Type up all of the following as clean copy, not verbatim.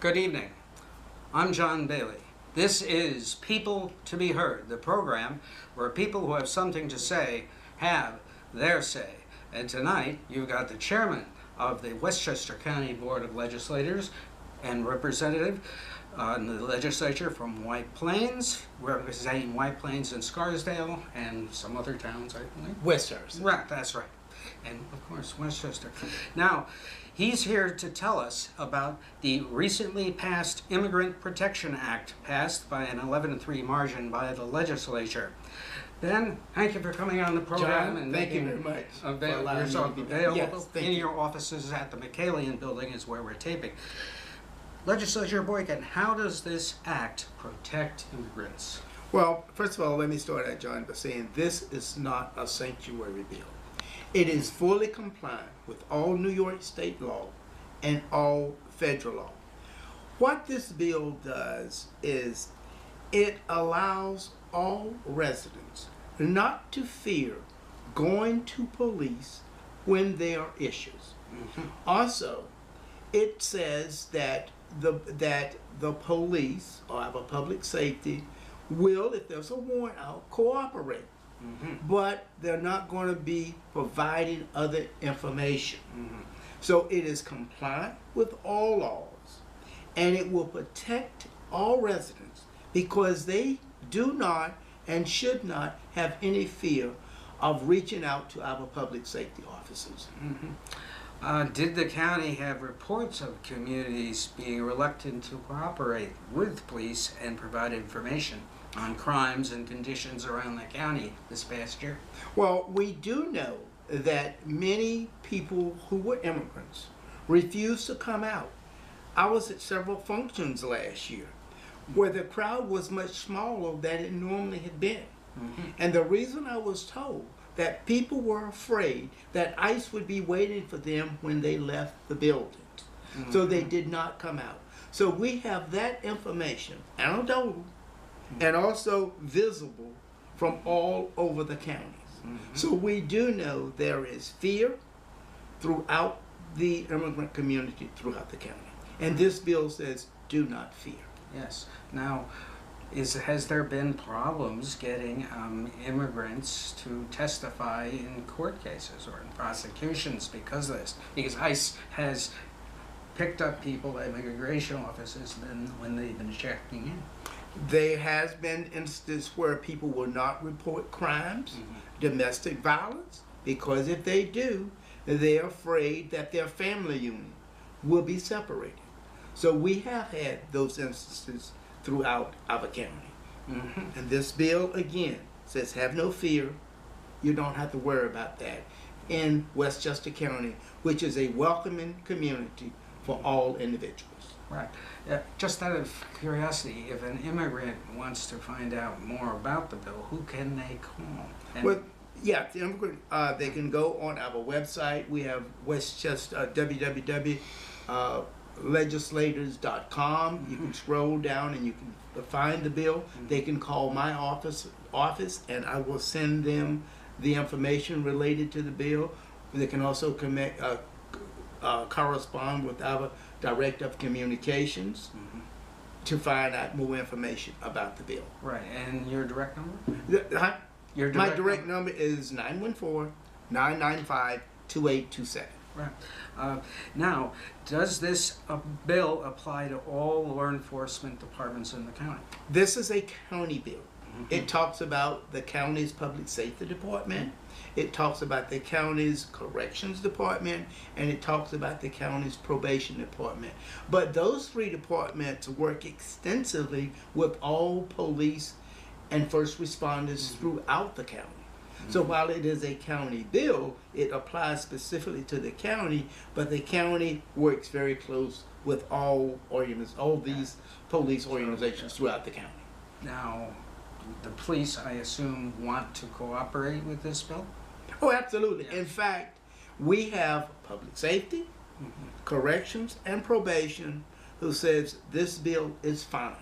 Good evening. I'm John Bailey. This is People to be Heard, the program where people who have something to say have their say. And tonight you've got the chairman of the Westchester County Board of Legislators and representative in the legislature from White Plains, representing White Plains and Scarsdale and some other towns, I believe. Westchester. Right, that's right. And of course, Westchester. Now, he's here to tell us about the recently passed Immigrant Protection Act, passed by an 11-3 margin by the legislature. Ben, thank you for coming on the program. John, and thank you making very much. yourself available. Yes, in your offices at the McCallion building is where we're taping. Legislator Boykin, how does this act protect immigrants? Well, first of all, let me start out, John, by saying this is not a sanctuary bill. It is fully compliant with all New York state law and all federal law. What this bill does is it allows all residents not to fear going to police when there are issues. Mm-hmm. Also, it says that the police or our public safety will, if there's a warrant out, cooperate. Mm-hmm. But they're not going to be providing other information. Mm-hmm. So it is compliant with all laws, and it will protect all residents because they do not and should not have any fear of reaching out to our public safety officers. Mm-hmm. Did the county have reports of communities being reluctant to cooperate with police and provide information on crimes and conditions around the county this past year? Well, we do know that many people who were immigrants refused to come out. I was at several functions last year where the crowd was much smaller than it normally had been. Mm-hmm. And the reason I was told that people were afraid that ICE would be waiting for them when they left the buildings. Mm-hmm. So they did not come out. So we have that information, anecdotal, and also visible from all over the counties. Mm-hmm. So we do know there is fear throughout the immigrant community throughout the county. And this bill says, do not fear. Yes. Now, has there been problems getting immigrants to testify in court cases or in prosecutions because of this? Because ICE has picked up people at immigration offices when they've been checking in. There has been instances where people will not report crimes, domestic violence, because if they do, they're afraid that their family unit will be separated. So we have had those instances throughout our county. Mm-hmm. And this bill, again, says have no fear. You don't have to worry about that in Westchester County, which is a welcoming community for all individuals. Right. Just out of curiosity, if an immigrant wants to find out more about the bill, who can they call? And Well, yeah, the immigrant, they can go on our website. We have Westchester, www.legislators.com. You can scroll down and you can find the bill. They can call my office, and I will send them the information related to the bill. They can also correspond with our Director of Communications to find out more information about the bill. Right. And your direct number? My direct number is 914-995-2827. Right. Now, does this bill apply to all law enforcement departments in the county? This is a county bill. It talks about the county's public safety department, it talks about the county's corrections department, and it talks about the county's probation department. But those three departments work extensively with all police and first responders throughout the county. So while it is a county bill, it applies specifically to the county, but the county works very close with all these police organizations throughout the county. Now, the police, I assume, want to cooperate with this bill? Oh, absolutely. Yes. In fact, we have public safety, corrections, and probation who says this bill is fine.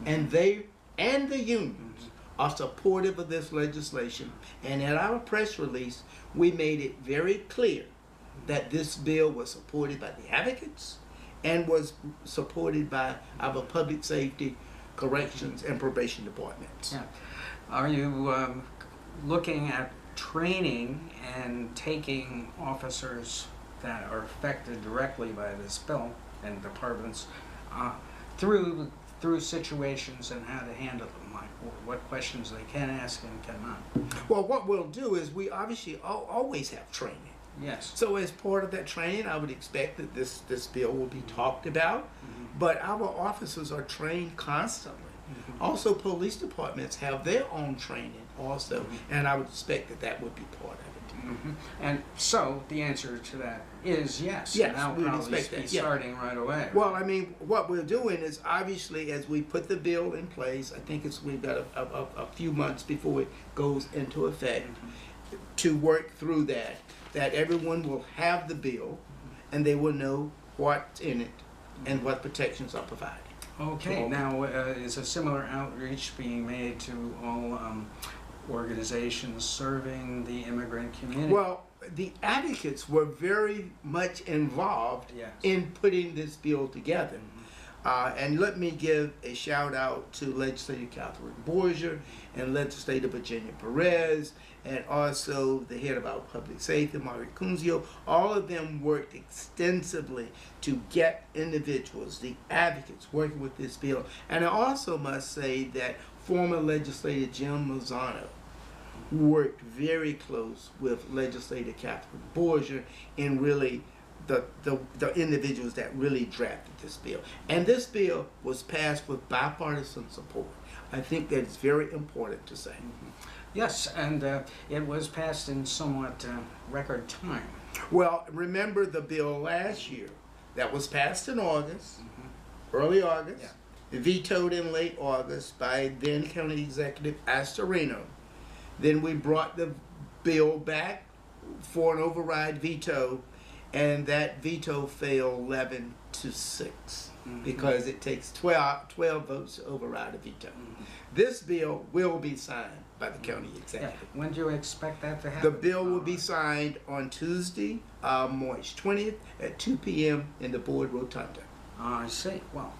And they and the unions are supportive of this legislation. And in our press release, we made it very clear that this bill was supported by the advocates and was supported by our public safety, corrections, and probation departments. Yeah. Are you looking at training and taking officers that are affected directly by this bill and departments through situations and how to handle them, like what questions they can ask and cannot? Well, what we'll do is we obviously always have training. Yes. So as part of that training, I would expect that this bill will be talked about, but our officers are trained constantly. Also, police departments have their own training also, and I would expect that would be part of it. And so the answer to that is yes. Yes, and we would I'll probably expect be that, yeah. starting right away. Well, I mean, what we're doing is obviously as we put the bill in place, I think we've got a few months before it goes into effect to work through that everyone will have the bill and they will know what's in it and what protections are provided. Okay, now is a similar outreach being made to all organizations serving the immigrant community? Well, the advocates were very much involved Yes. in putting this bill together. And let me give a shout out to Legislator Catherine Borgia and Legislator Virginia Perez, and also the head of our public safety, Mario Kunzio. All of them worked extensively to get individuals, the advocates, working with this bill. And I also must say that former legislator Jim Lozano worked very close with Legislator Catherine Borgia in really the individuals that really drafted this bill. And this bill was passed with bipartisan support. I think that is very important to say. Yes, and it was passed in somewhat record time. Well, remember the bill last year that was passed in August, early August, vetoed in late August by then County Executive Astorino. Then we brought the bill back for an override veto, and that veto failed 11-6 because it takes 12 votes to override a veto. This bill will be signed by the county executive. Yeah. When do you expect that to happen? The bill will be signed on Tuesday, March 20th at 2 p.m. in the board rotunda. I see. Well,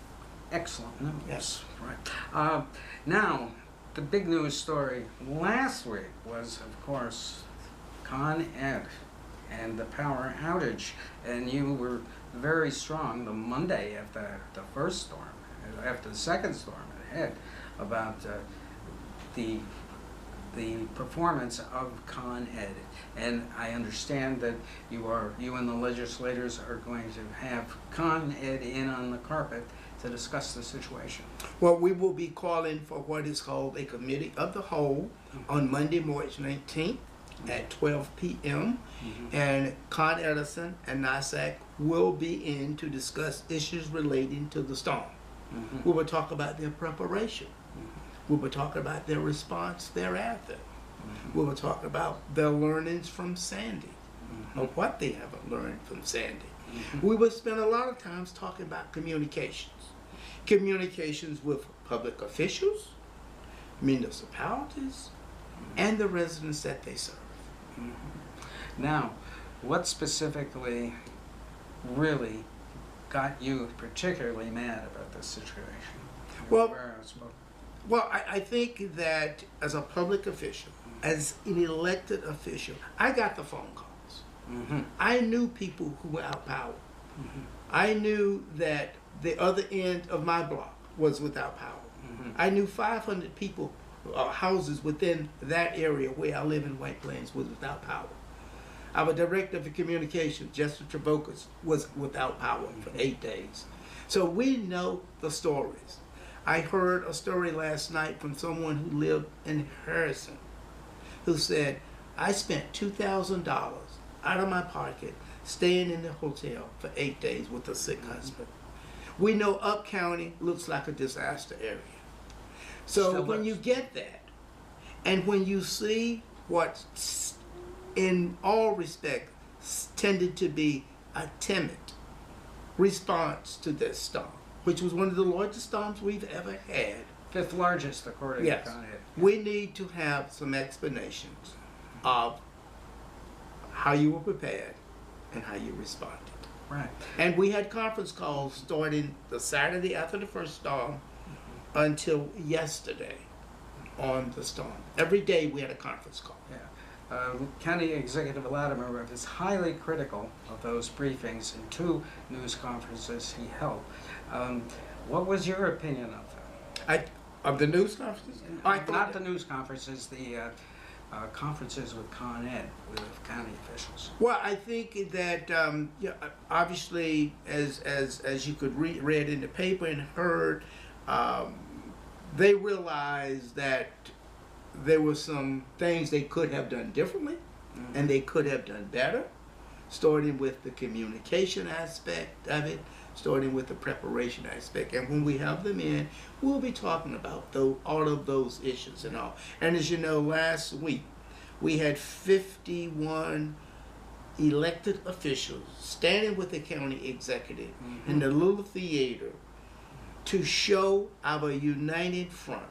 excellent news. Yes. Right. Now, the big news story last week was, of course, ConEd and the power outage. And you were very strong the Monday after the first storm, after the second storm ahead, about the performance of ConEd. And I understand that you and the legislators are going to have ConEd in on the carpet to discuss the situation. Well, we will be calling for what is called a committee of the whole on Monday, March 19th at 12 p.m. And Con Edison and NYSEG will be in to discuss issues relating to the storm. We will talk about their preparation. We will talk about their response thereafter. We will talk about their learnings from Sandy, or what they have learned from Sandy. We will spend a lot of times talking about communications. Communications with public officials, municipalities, and the residents that they serve. Now, what specifically really got you particularly mad about this situation? Well, I think that as a public official, as an elected official, I got the phone calls. I knew people who were outpowered. I knew that the other end of my block was without power. I knew 500 people, houses within that area where I live in White Plains was without power. Our director for communications, Jessica Travokas, was without power for 8 days. So we know the stories. I heard a story last night from someone who lived in Harrison who said, I spent $2,000 out of my pocket staying in the hotel for 8 days with a sick husband. We know Up County looks like a disaster area. So Still when looks. you get that, and when you see what in all respects tended to be a timid response to this storm, which was one of the largest storms we've ever had. Fifth largest, according to ConEd. We need to have some explanations of how you were prepared and how you responded. Right. And we had conference calls starting the Saturday after the first storm until yesterday on the storm. Every day we had a conference call. Yeah. County Executive Latimer is highly critical of those briefings in 2 news conferences he held. What was your opinion of them? Of the news conferences? Not the news conferences, the conferences with ConEd, with county officials. Well, I think that yeah, obviously, as you could read in the paper and heard, they realized that there were some things they could have done differently, and they could have done better, starting with the communication aspect of it, starting with the preparation aspect. And when we have them in, we'll be talking about all of those issues and all. And as you know, last week we had 51 elected officials standing with the county executive in the little theater to show our united front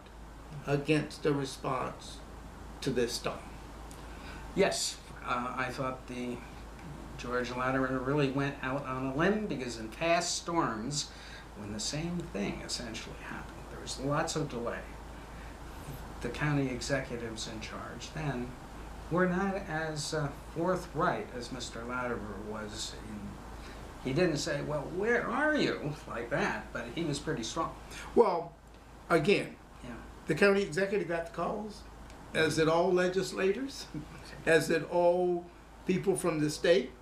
against the response to this storm. Yes, I thought the George Latimer really went out on a limb, because in past storms, when the same thing essentially happened, there was lots of delay. The county executives in charge then were not as forthright as Mr. Latimer was. He didn't say, well, where are you, like that, but he was pretty strong. Well, again, Yeah. the county executive got the calls, as did all legislators, as did all people from the state.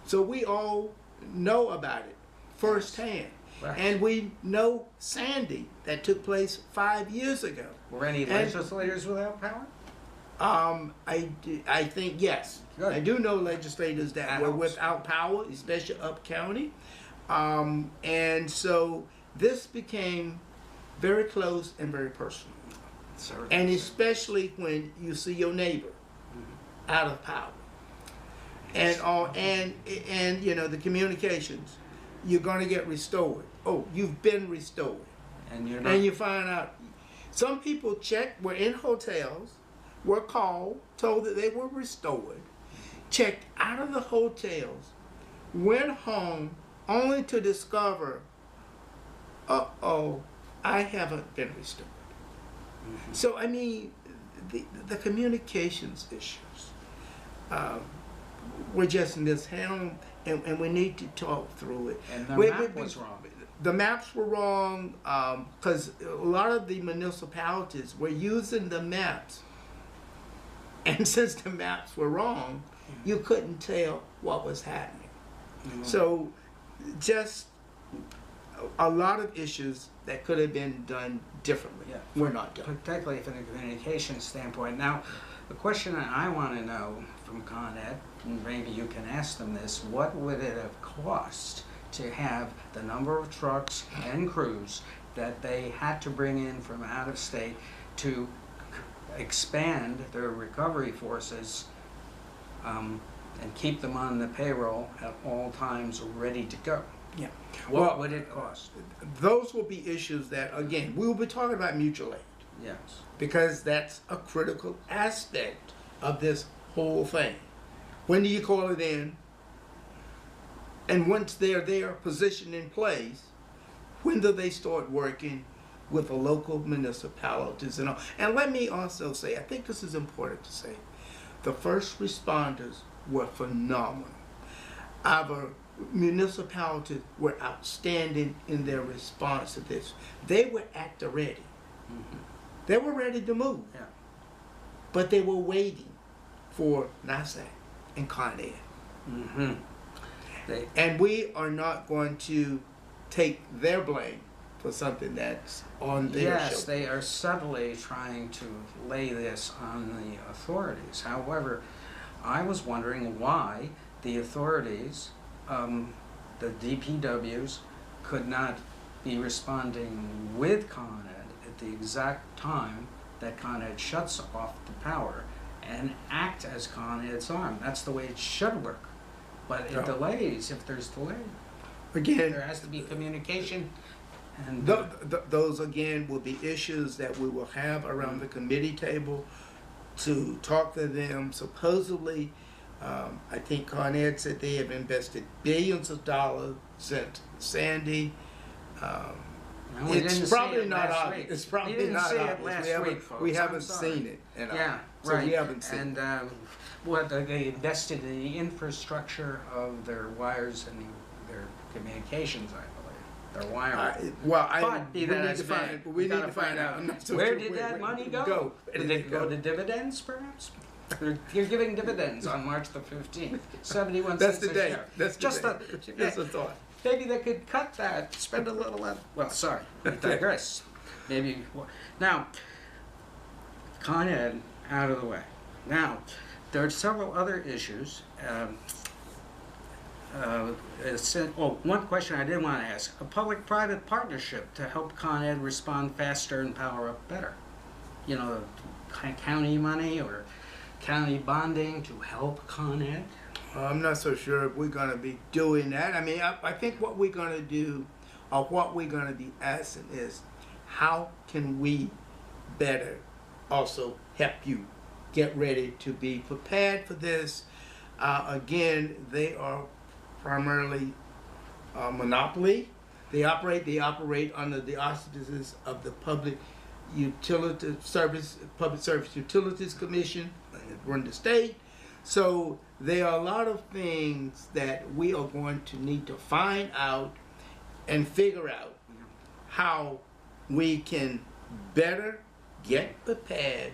So we all know about it firsthand. Right. And we know Sandy that took place 5 years ago. Were any legislators without power? I think yes. Good. I do know legislators that That were helps. without power, especially up county. And so this became very close and very personal. Certainly. And especially when you see your neighbor out of power. And you know, the communications, you're gonna get restored. Oh, you've been restored. And you're not. And you find out some people were in hotels, were called, told that they were restored, checked out of the hotels, went home only to discover, uh-oh, I haven't been restored. So I mean, the communications issues were just mishandled, and we need to talk through it. And the We- map we- was wrong. The maps were wrong because a lot of the municipalities were using the maps, and since the maps were wrong, you couldn't tell what was happening. So just a lot of issues that could have been done differently were not done. Particularly from a communication standpoint. Now, the question that I want to know from ConEd, and maybe you can ask them this, what would it have cost to have the number of trucks and crews that they had to bring in from out of state to expand their recovery forces and keep them on the payroll at all times ready to go? Yeah. What would it cost? Those will be issues that, again, we will be talking about mutual aid, Yes. because that's a critical aspect of this whole thing. When do you call it in? And once they're there, positioned in place, when do they start working with the local municipalities and all? And let me also say, I think this is important to say, the first responders were phenomenal. Our municipalities were outstanding in their response to this. They were at the ready. They were ready to move. Yeah. But they were waiting for NYSEG and ConEd. And we are not going to take their blame for something that's on their Yes, shoulder. they are subtly trying to lay this on the authorities. However, I was wondering why the authorities, the DPWs, could not be responding with ConEd at the exact time that ConEd shuts off the power and act as ConEd's arm. That's the way it should work. But it delays if there's delay. Again, There has to be communication. And those again will be issues that we will have around the committee table to talk to them. Supposedly, I think ConEd said they have invested billions of dollars since Sandy. And we didn't It's see probably it not last obvious. week. It's probably We didn't not see it obvious. last week, folks. We I'm haven't sorry. seen it. Yeah, so right. we haven't seen it. And what they invested in the infrastructure of their wires and their communications, I believe, their wiring. But be that as may, we need to find out. I'm not so Where sure did that money go? Go. Did it go to dividends, perhaps? You're giving dividends on March the 15th. 71 That's cents the a day. share. That's the Just day. a, That's a thought. maybe they could cut that, spend a little less. Well, sorry, I digress. Maybe now, ConEd out of the way. Now, there are several other issues. One question I did want to ask: a public-private partnership to help ConEd respond faster and power up better. You know, county money or county bonding to help ConEd. I'm not so sure if we're going to be doing that. I mean, I think what we're going to do, or what we're going to be asking is, how can we better also help you get ready to be prepared for this? Again, they are primarily monopoly. They operate under the auspices of the Public Service Utilities Commission, run the state. So there are a lot of things that we are going to need to find out and figure out how we can better get prepared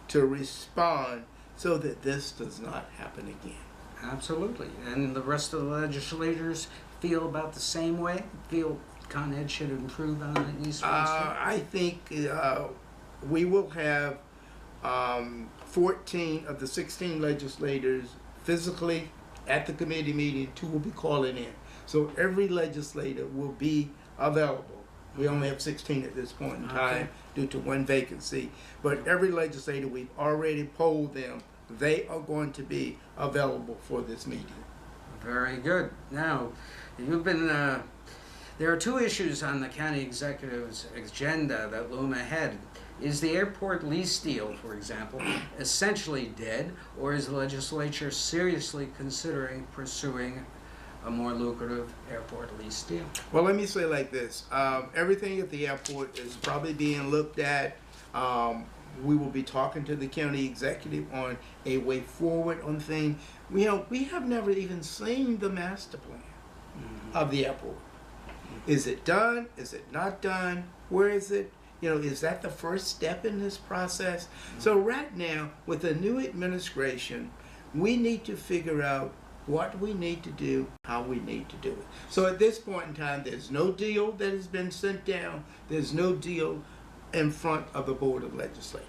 to respond so that this does not happen again. Absolutely. And the rest of the legislators feel about the same way? Feel ConEd should improve on these things? I think we will have 14 of the 16 legislators physically at the committee meeting. 2 will be calling in. So every legislator will be available. We only have 16 at this point in time due to 1 vacancy. But every legislator, we've already polled them. They are going to be available for this meeting. Very good. Now, you've been, there are 2 issues on the county executive's agenda that loom ahead. Is the airport lease deal, for example, essentially dead, or is the legislature seriously considering pursuing a more lucrative airport lease deal? Well, let me say like this. Everything at the airport is probably being looked at. We will be talking to the county executive on a way forward on things. We have never even seen the master plan of the airport. Is it done? Is it not done? Where is it? Is that the first step in this process? So right now, with the new administration, we need to figure out what we need to do, how we need to do it. So at this point in time, there's no deal that has been sent down. There's no deal in front of the Board of Legislators.